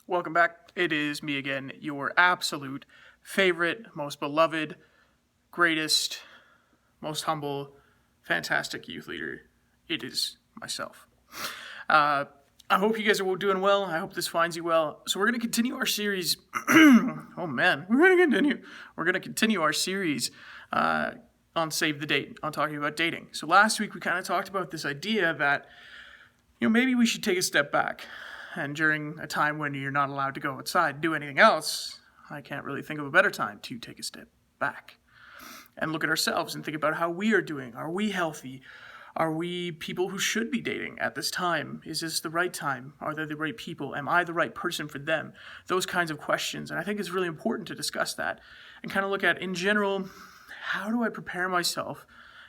Welcome back. It is me again, your absolute favorite, most beloved, greatest, most humble, fantastic youth leader. It is myself. I hope you guys are doing well. I hope this finds you well. So we're going to continue our series. Oh man, we're going to continue our series on Save the Date, on talking about dating. So last week we kind of talked about this idea that maybe we should take a step back. And during a time when you're not allowed to go outside and do anything else, I can't really think of a better time to take a step back and look at ourselves and think about how we are doing. Are we healthy? Are we people who should be dating at this time? Is this the right time? Are they the right people? Am I the right person for them? Those kinds of questions. And I think it's really important to discuss that and kind of look at, in general, how do I prepare myself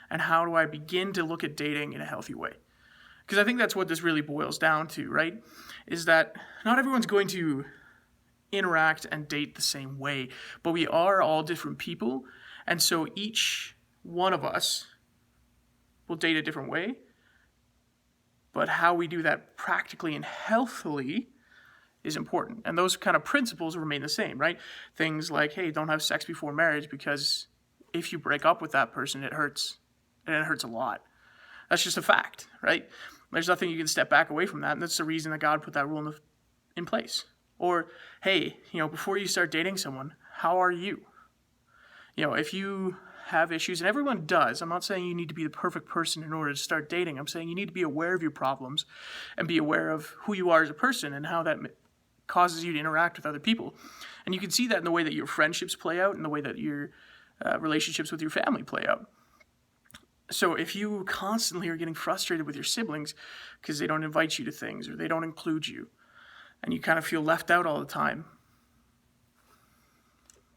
and how do I begin to look at dating in a healthy way? Because I think that's what this really boils down to, right? Is that not everyone's going to interact and date the same way, but we are all different people. And so each one of us will date a different way. But how we do that practically and healthily is important. And those kind of principles remain the same, right? Things like, hey, don't have sex before marriage because if you break up with that person, it hurts. And it hurts a lot. That's just a fact, right? There's nothing you can step back away from that, and that's the reason that God put that rule in place. Or, hey, before you start dating someone, how are you? If you have issues, and everyone does, I'm not saying you need to be the perfect person in order to start dating. I'm saying you need to be aware of your problems and be aware of who you are as a person and how that causes you to interact with other people. And you can see that in the way that your friendships play out and the way that your relationships with your family play out. So if you constantly are getting frustrated with your siblings because they don't invite you to things or they don't include you and you kind of feel left out all the time,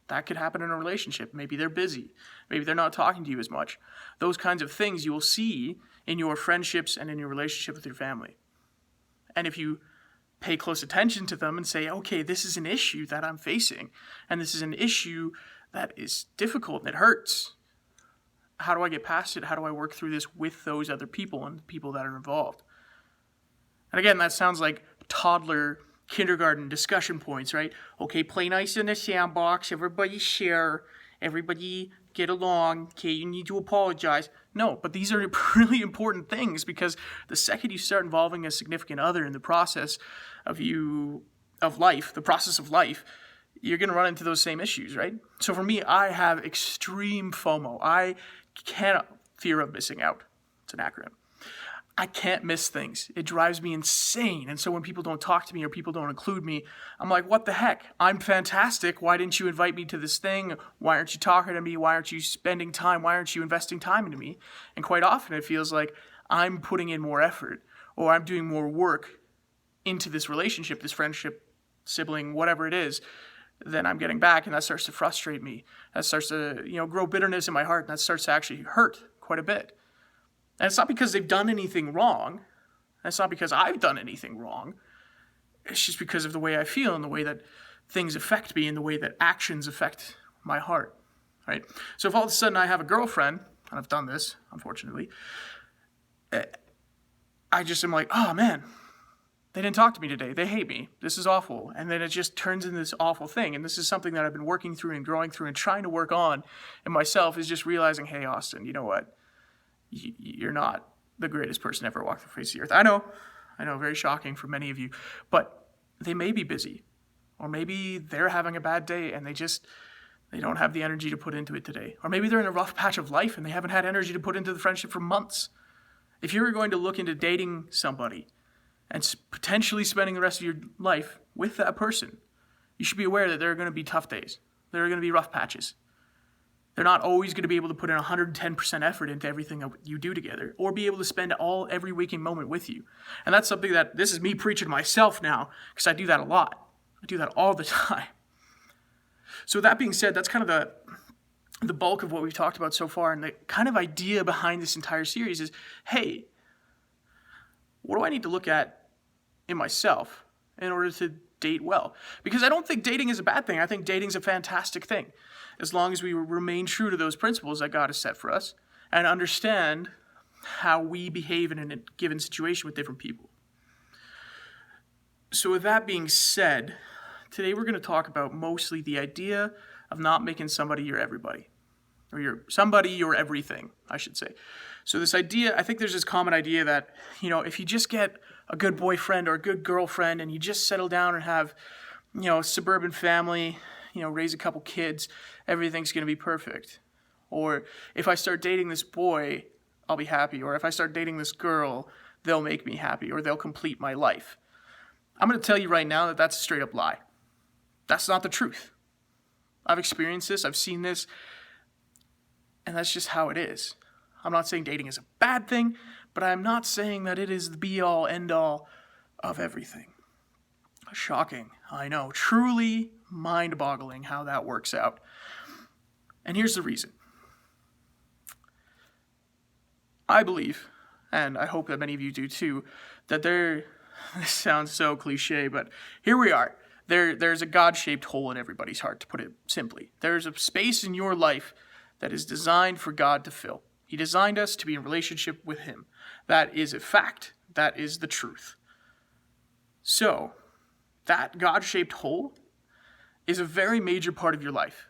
that could happen in a relationship. Maybe they're busy. Maybe they're not talking to you as much. Those kinds of things you will see in your friendships and in your relationship with your family. And if you pay close attention to them and say, okay, this is an issue that I'm facing and this is an issue that is difficult and it hurts. How do I get past it? How do I work through this with those other people and the people that are involved? And again, that sounds like toddler kindergarten discussion points, right? Okay, play nice in the sandbox. Everybody share. Everybody get along. Okay, you need to apologize. No, but these are really important things because the second you start involving a significant other in the process of life, you're going to run into those same issues, right? So for me, I have extreme FOMO. Fear of missing out. It's an acronym. I can't miss things. It drives me insane. And so when people don't talk to me or people don't include me, I'm like, what the heck? I'm fantastic. Why didn't you invite me to this thing? Why aren't you talking to me? Why aren't you spending time? Why aren't you investing time into me? And quite often it feels like I'm putting in more effort or I'm doing more work into this relationship, this friendship, sibling, whatever it is, then I'm getting back, and that starts to frustrate me. That starts to, grow bitterness in my heart, and that starts to actually hurt quite a bit. And it's not because they've done anything wrong. It's not because I've done anything wrong. It's just because of the way I feel and the way that things affect me and the way that actions affect my heart, right? So if all of a sudden I have a girlfriend, and I've done this, unfortunately, I just am like, oh man, they didn't talk to me today. They hate me. This is awful. And then it just turns into this awful thing. And this is something that I've been working through and growing through and trying to work on in myself is just realizing, hey, Austin, you know what? You're not the greatest person ever walked the face of the earth. I know, very shocking for many of you. But they may be busy. Or maybe they're having a bad day and they don't have the energy to put into it today. Or maybe they're in a rough patch of life and they haven't had energy to put into the friendship for months. If you're going to look into dating somebody and potentially spending the rest of your life with that person, you should be aware that there are going to be tough days. There are going to be rough patches. They're not always going to be able to put in 110% effort into everything that you do together or be able to spend every waking moment with you. And that's something this is me preaching to myself now because I do that a lot. I do that all the time. So that being said, that's kind of the bulk of what we've talked about so far. And the kind of idea behind this entire series is, hey, what do I need to look at in myself in order to date well? Because I don't think dating is a bad thing. I think dating is a fantastic thing as long as we remain true to those principles that God has set for us and understand how we behave in a given situation with different people. So with that being said, today we're going to talk about mostly the idea of not making somebody your everybody. Or your everything, I should say. So this idea, I think there's this common idea that, if you just get a good boyfriend or a good girlfriend and you just settle down and have, a suburban family, raise a couple kids, everything's going to be perfect. Or if I start dating this boy, I'll be happy. Or if I start dating this girl, they'll make me happy or they'll complete my life. I'm going to tell you right now that that's a straight up lie. That's not the truth. I've experienced this. I've seen this. And that's just how it is. I'm not saying dating is a bad thing, but I'm not saying that it is the be-all, end-all of everything. Shocking, I know. Truly mind-boggling how that works out. And here's the reason. I believe, and I hope that many of you do too, that this sounds so cliche, but here we are. There's a God-shaped hole in everybody's heart, to put it simply. There's a space in your life that is designed for God to fill. He designed us to be in relationship with Him. That is a fact. That is the truth. So, that God-shaped hole is a very major part of your life.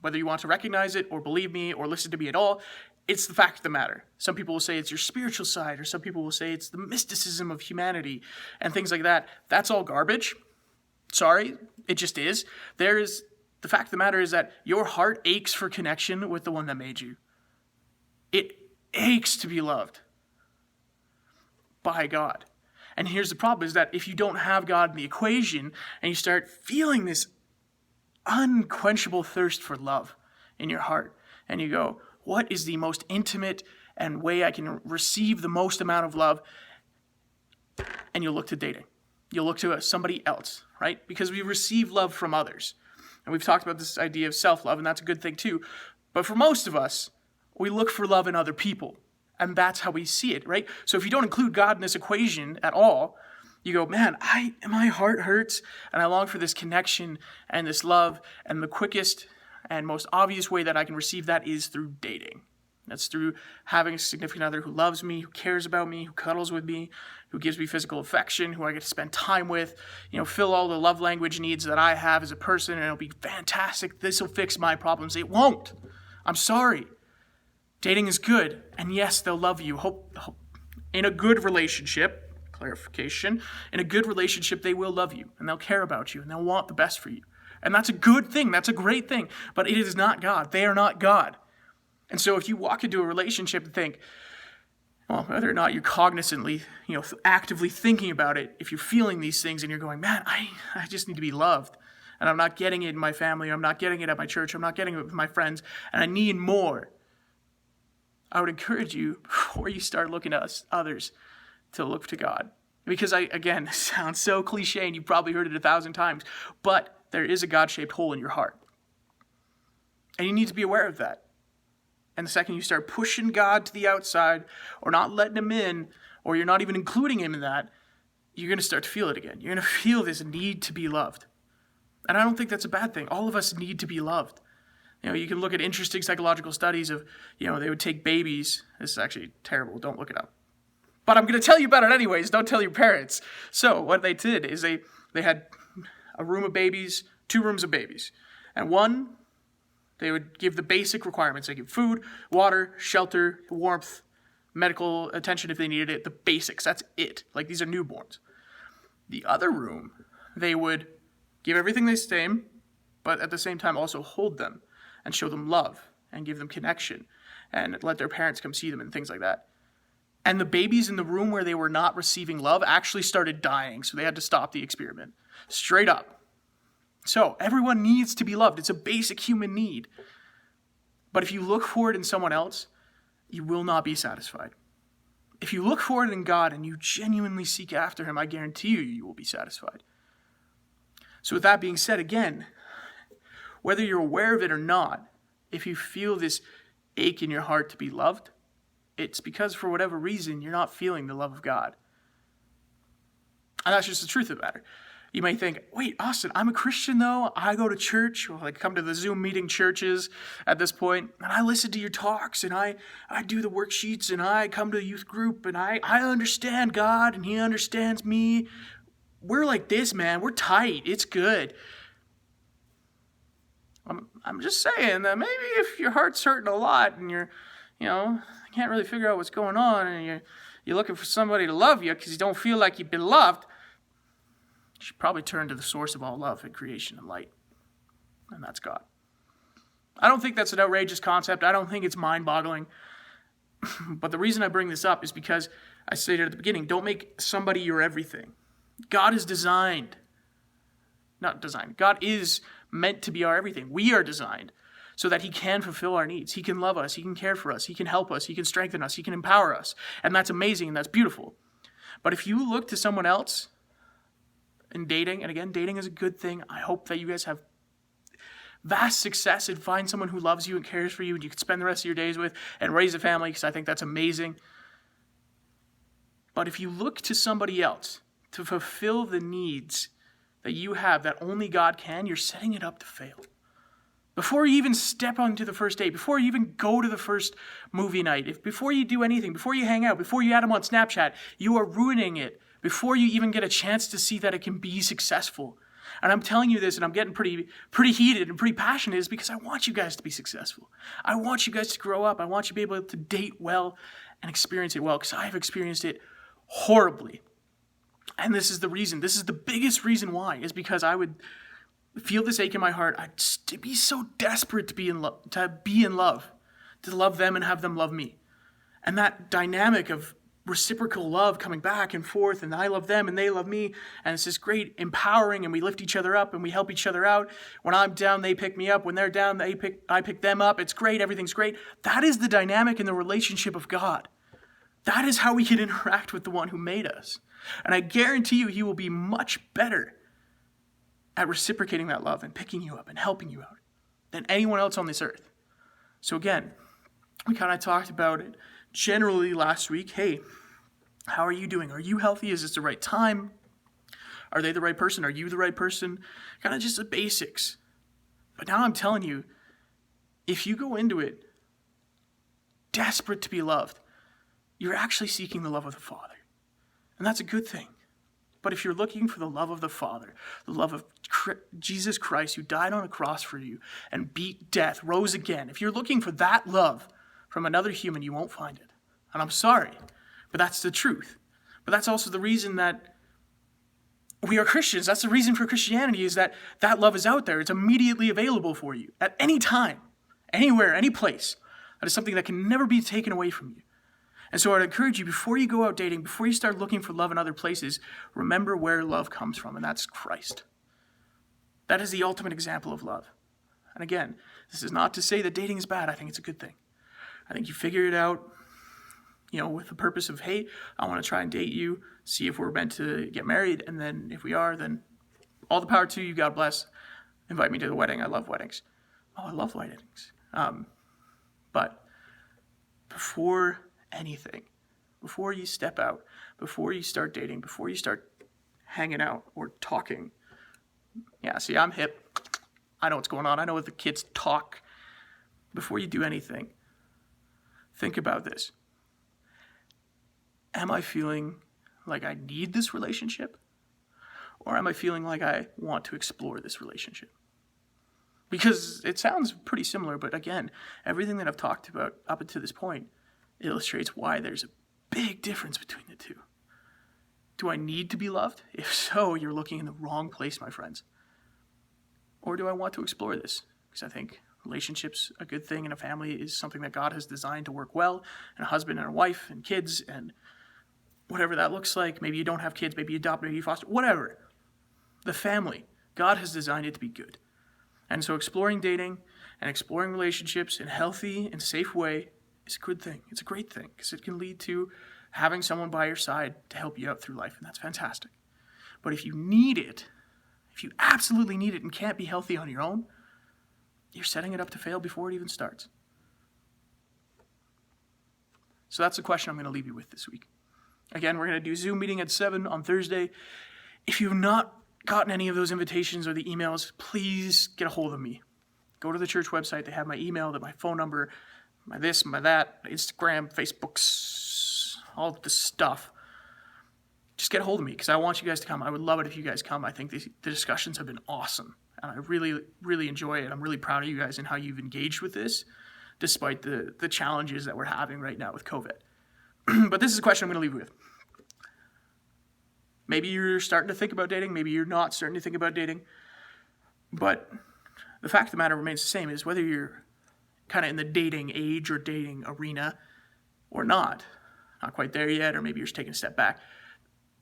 Whether you want to recognize it or believe me or listen to me at all, it's the fact of the matter. Some people will say it's your spiritual side, or some people will say it's the mysticism of humanity and things like that. That's all garbage. Sorry, it just is. The fact of the matter is that your heart aches for connection with the one that made you. It aches to be loved by God. And here's the problem, is that if you don't have God in the equation and you start feeling this unquenchable thirst for love in your heart, and you go, what is the most intimate and way I can receive the most amount of love? And you'll look to dating. You'll look to somebody else, right? Because we receive love from others. And we've talked about this idea of self-love, and that's a good thing too. But for most of us, we look for love in other people. And that's how we see it, right? So if you don't include God in this equation at all, you go, man, my heart hurts, and I long for this connection and this love, and the quickest and most obvious way that I can receive that is through dating. That's through having a significant other who loves me, who cares about me, who cuddles with me, who gives me physical affection, who I get to spend time with, fill all the love language needs that I have as a person, and it'll be fantastic. This will fix my problems. It won't. I'm sorry. Dating is good, and yes, they'll love you. Hope in a good relationship, clarification, in a good relationship, they will love you, and they'll care about you, and they'll want the best for you. And that's a good thing. That's a great thing. But it is not God. They are not God. And so if you walk into a relationship and think, well, whether or not you're cognizantly, actively thinking about it, if you're feeling these things and you're going, man, I just need to be loved, and I'm not getting it in my family, I'm not getting it at my church, I'm not getting it with my friends, and I need more, I would encourage you, before you start looking at others, to look to God. Because again, this sounds so cliche, and you've probably heard it 1,000 times, but there is a God-shaped hole in your heart. And you need to be aware of that. And the second you start pushing God to the outside, or not letting Him in, or you're not even including Him in that, you're going to start to feel it again. You're going to feel this need to be loved. And I don't think that's a bad thing. All of us need to be loved. You can look at interesting psychological studies of, they would take babies. This is actually terrible. Don't look it up. But I'm going to tell you about it anyways. Don't tell your parents. So what they did is they had a room of babies, 2 rooms of babies. And one, they would give the basic requirements. They give food, water, shelter, warmth, medical attention if they needed it, the basics. That's it. Like, these are newborns. The other room, they would give everything the same, but at the same time also hold them and show them love and give them connection and let their parents come see them and things like that. And the babies in the room where they were not receiving love actually started dying, so they had to stop the experiment. Straight up. So, everyone needs to be loved. It's a basic human need. But if you look for it in someone else, you will not be satisfied. If you look for it in God and you genuinely seek after Him, I guarantee you will be satisfied. So with that being said, again, whether you're aware of it or not, if you feel this ache in your heart to be loved, it's because for whatever reason, you're not feeling the love of God. And that's just the truth of the matter. You may think, wait, Austin, I'm a Christian though. I go to church, or come to the Zoom meeting churches at this point, and I listen to your talks, and I do the worksheets, and I come to a youth group, and I understand God, and He understands me. we're like this, man. We're tight. It's good. I'm just saying that maybe if your heart's hurting a lot and you're, can't really figure out what's going on and you're looking for somebody to love you because you don't feel like you've been loved, you should probably turn to the source of all love and creation and light. And that's God. I don't think that's an outrageous concept. I don't think it's mind-boggling. But the reason I bring this up is because I stated at the beginning, don't make somebody your everything. God is God is meant to be our everything. We are designed so that he can fulfill our needs. He can love us. He can care for us. He can help us. He can strengthen us. He can empower us. And that's amazing and that's beautiful. But if you look to someone else in dating, and again, dating is a good thing. I hope that you guys have vast success and find someone who loves you and cares for you and you can spend the rest of your days with and raise a family, because I think that's amazing. But if you look to somebody else to fulfill the needs that you have that only God can, you're setting it up to fail. Before you even step onto the first date, before you even go to the first movie night, before you do anything, before you hang out, before you add them on Snapchat, you are ruining it before you even get a chance to see that it can be successful. And I'm telling you this, and I'm getting pretty heated and pretty passionate, is because I want you guys to be successful. I want you guys to grow up. I want you to be able to date well and experience it well, because I've experienced it horribly. And this is the reason. This is the biggest reason why, is because I would feel this ache in my heart. I'd be so desperate to be in love, to love them and have them love me. And that dynamic of reciprocal love coming back and forth, and I love them and they love me, and it's this great empowering, and we lift each other up and we help each other out. When I'm down, they pick me up. When they're down, I pick them up. It's great. Everything's great. That is the dynamic in the relationship of God. That is how we can interact with the one who made us. And I guarantee you, he will be much better at reciprocating that love and picking you up and helping you out than anyone else on this earth. So again, we kind of talked about it generally last week. Hey, how are you doing? Are you healthy? Is this the right time? Are they the right person? Are you the right person? Kind of just the basics. But now I'm telling you, if you go into it desperate to be loved, you're actually seeking the love of the Father. And that's a good thing. But if you're looking for the love of the Father, the love of Jesus Christ, who died on a cross for you and beat death, rose again, if you're looking for that love from another human, you won't find it. And I'm sorry, but that's the truth. But that's also the reason that we are Christians. That's the reason for Christianity, is that love is out there. It's immediately available for you at any time, anywhere, any place. That is something that can never be taken away from you. And so I'd encourage you, before you go out dating, before you start looking for love in other places, remember where love comes from, and that's Christ. That is the ultimate example of love. And again, this is not to say that dating is bad. I think it's a good thing. I think you figure it out, with the purpose of, hey, I want to try and date you, see if we're meant to get married, and then if we are, then all the power to you, God bless. Invite me to the wedding. I love weddings. Oh, I love weddings. But before anything, before you step out, before you start dating, before you start hanging out or talking, yeah, see, I'm hip. I know what's going on. I know what the kids talk. Before you do anything, think about this. Am I feeling like I need this relationship? Or am I feeling like I want to explore this relationship? Because it sounds pretty similar, but again, everything that I've talked about up until this point illustrates why there's a big difference between the two. Do I need to be loved? If so, you're looking in the wrong place, my friends. Or do I want to explore this? Because I think relationships, a good thing in a family, is something that God has designed to work well, and a husband and a wife and kids and whatever that looks like. Maybe you don't have kids, maybe you adopt, maybe you foster, whatever. The family, God has designed it to be good. And so exploring dating and exploring relationships in a healthy and safe way is a good thing. It's a great thing, because it can lead to having someone by your side to help you out through life, and that's fantastic. But if you need it, if you absolutely need it and can't be healthy on your own, you're setting it up to fail before it even starts. So that's the question I'm going to leave you with this week. Again, we're going to do Zoom meeting at 7 on Thursday. If you've not gotten any of those invitations or the emails, please get a hold of me. Go to the church website. They have my email, my phone number, my this, my that, Instagram, Facebooks, all the stuff. just get a hold of me because I want you guys to come. I would love it if you guys come. I think the discussions have been awesome, and I really, really enjoy it. I'm really proud of you guys and how you've engaged with this, despite the challenges that we're having right now with COVID. But this is a question I'm going to leave you with. Maybe you're starting to think about dating. Maybe you're not starting to think about dating. But the fact of the matter remains the same, is whether you're kind of in the dating age or dating arena or not quite there yet, or maybe you're just taking a step back,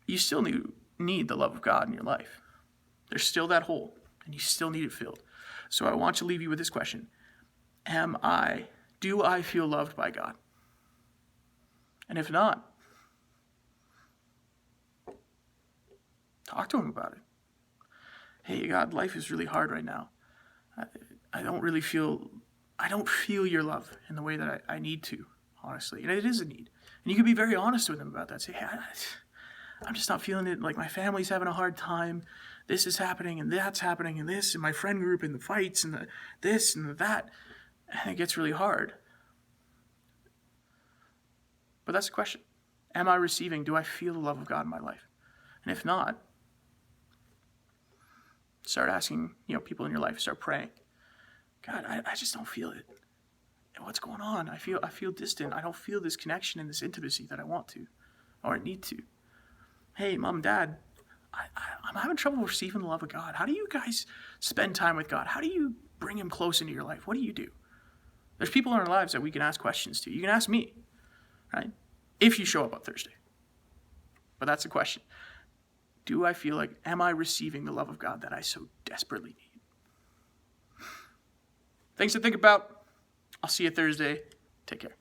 you still need the love of God in your life. There's still that hole, and you still need it filled. So I want to leave you with this question. Do I feel loved by God? And if not, talk to him about it. Hey, God, life is really hard right now. I don't feel your love in the way that I need to, honestly. And it is a need. And you can be very honest with him about that. Say, hey, I'm just not feeling it. Like, my family's having a hard time. This is happening, and that's happening, and this, and my friend group, and the fights, and this, and that. And it gets really hard. But that's the question. Do I feel the love of God in my life? And if not, start asking, people in your life, start praying. God, I just don't feel it. What's going on? I feel distant. I don't feel this connection and this intimacy that I want to, or I need to. Hey, Mom, Dad, I'm having trouble receiving the love of God. How do you guys spend time with God? How do you bring him close into your life? What do you do? There's people in our lives that we can ask questions to. You can ask me, right? If you show up on Thursday. But that's the question. Am I receiving the love of God that I so desperately need? Things to think about. I'll see you Thursday. Take care.